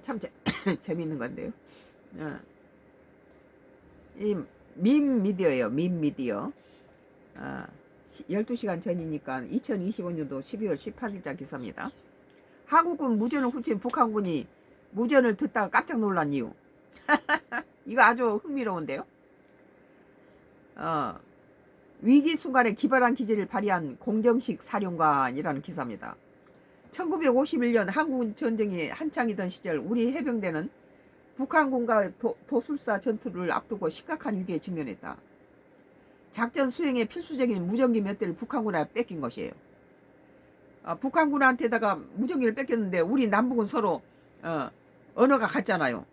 참 재밌는 건데요. 어, 이 민미디어예요. 민미디어. 12시간 전이니까 2025년도 12월 18일자 기사입니다. 한국군 무전을 훔친 북한군이 무전을 듣다가 깜짝 놀란 이유. 이거 아주 흥미로운데요. 위기 순간에 기발한 기질을 발휘한 공정식 사령관이라는 기사입니다. 1951년 한국 전쟁이 한창이던 시절 우리 해병대는 북한군과 도술사 전투를 앞두고 심각한 위기에 직면했다. 작전 수행에 필수적인 무전기 몇 대를 북한군한테 뺏긴 것이에요. 북한군한테다가 무전기를 뺏겼는데 우리 남북은 서로 언어가 같잖아요.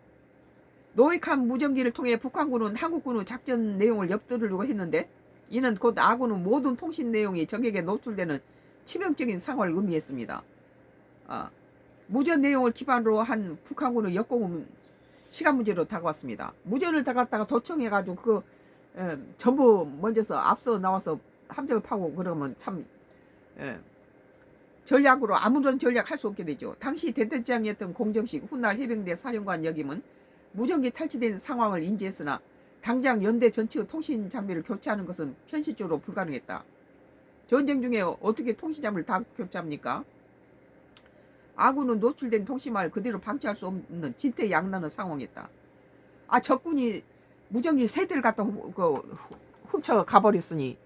노익한 무전기를 통해 북한군은 한국군의 작전 내용을 엿들으려고 했는데 이는 곧 아군의 모든 통신 내용이 적에게 노출되는 치명적인 상황을 의미했습니다. 무전 내용을 기반으로 한 북한군의 역공은 시간 문제로 다가왔습니다. 무전을 다갔다가 도청해가지고 전부 먼저서 앞서 나와서 함정을 파고 그러면 참 전략으로 아무런 전략할 수 없게 되죠. 당시 대대장이었던 공정식 훗날 해병대 사령관 역임은 무전기 탈취된 상황을 인지했으나 당장 연대 전체의 통신 장비를 교체하는 것은 현실적으로 불가능했다. 전쟁 중에 어떻게 통신 장비를 다 교체합니까? 아군은 노출된 통신망을 그대로 방치할 수 없는 진퇴양난의 상황이었다. 적군이 무전기 세 대를 갖다 훔쳐 가버렸으니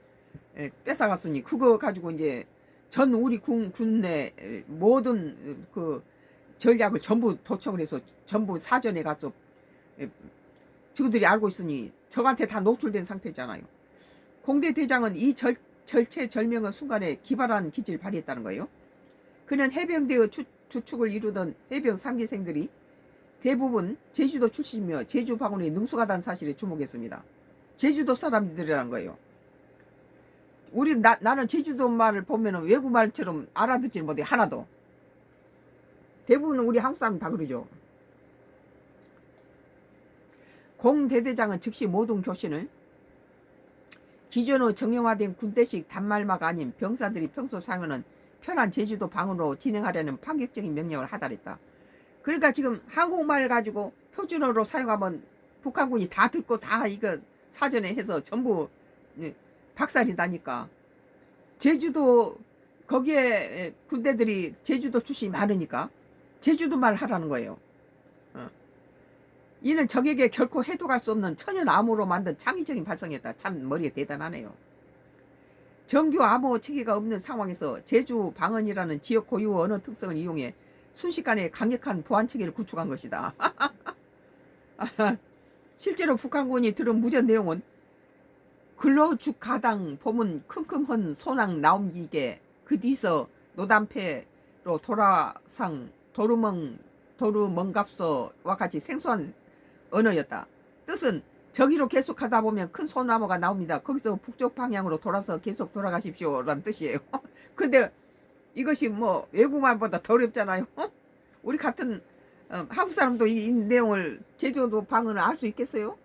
뺏어갔으니 그거 가지고 이제 전 우리 군내 모든 그 전략을 전부 도청을 해서 전부 사전에 가서 저들이 알고 있으니 저한테 다 노출된 상태잖아요. 공대 대장은 이 절체절명의 순간에 기발한 기질을 발휘했다는 거예요. 그는 해병대의 주축을 이루던 해병 3기생들이 대부분 제주도 출신이며 제주 방언에 능숙하다는 사실에 주목했습니다. 제주도 사람들이라는 거예요. 나는 제주도 말을 보면 외국말처럼 알아듣지 못해 하나도. 대부분 우리 한국 사람 다 그러죠. 공대대장은 즉시 모든 교신을 기존의 정형화된 군대식 단말마가 아닌 병사들이 평소 사용하는 편한 제주도 방언으로 진행하려는 파격적인 명령을 하달했다. 그러니까 지금 한국말 가지고 표준어로 사용하면 북한군이 다 듣고 다 이거 사전에 해서 전부 박살이 나니까 제주도 거기에 군대들이 제주도 출신이 많으니까 제주도 말 하라는 거예요. 이는 적에게 결코 해독할 수 없는 천연 암호로 만든 창의적인 발상이었다. 참 머리가 대단하네요. 정규 암호 체계가 없는 상황에서 제주 방언이라는 지역 고유 언어 특성을 이용해 순식간에 강력한 보안 체계를 구축한 것이다. 실제로 북한군이 들은 무전 내용은 근로죽 가당 봄은 킁킁헌 소낭 나옴기게 그 뒤서 노담패로 돌아상 도루멍갑서와 같이 생소한 언어였다. 뜻은 저기로 계속 가다 보면 큰 소나무가 나옵니다. 거기서 북쪽 방향으로 돌아서 계속 돌아가십시오 라는 뜻이에요. 근데 이것이 뭐 외국말보다 더 어렵잖아요. 우리 같은 한국 사람도 이 내용을 제주도 방언을 알 수 있겠어요?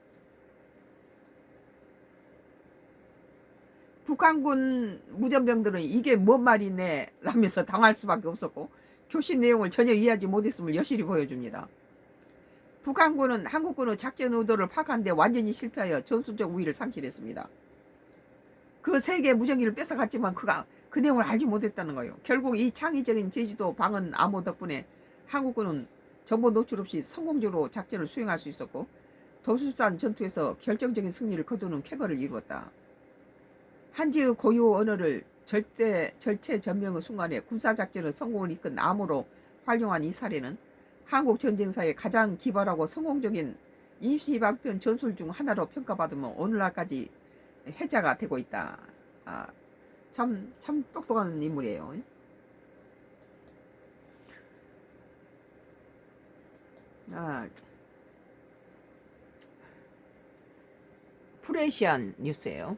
북한군 무전병들은 이게 뭔 말이네 라면서 당할 수밖에 없었고 교신 내용을 전혀 이해하지 못했음을 여실히 보여줍니다. 북한군은 한국군의 작전 의도를 파악하는데 완전히 실패하여 전술적 우위를 상실했습니다. 그 세 개의 무전기를 뺏어갔지만 그 내용을 알지 못했다는 거예요. 결국 이 창의적인 제주도 방언 암호 덕분에 한국군은 정보 노출 없이 성공적으로 작전을 수행할 수 있었고 도수산 전투에서 결정적인 승리를 거두는 쾌거를 이루었다. 한지의 고유 언어를 절체절명의 순간에 군사작전의 성공을 이끈 암호로 활용한 이 사례는 한국 전쟁사의 가장 기발하고 성공적인 임시방편 전술 중 하나로 평가받으며 오늘날까지 해자가 되고 있다. 참 똑똑한 인물이에요. 프레시안 뉴스예요.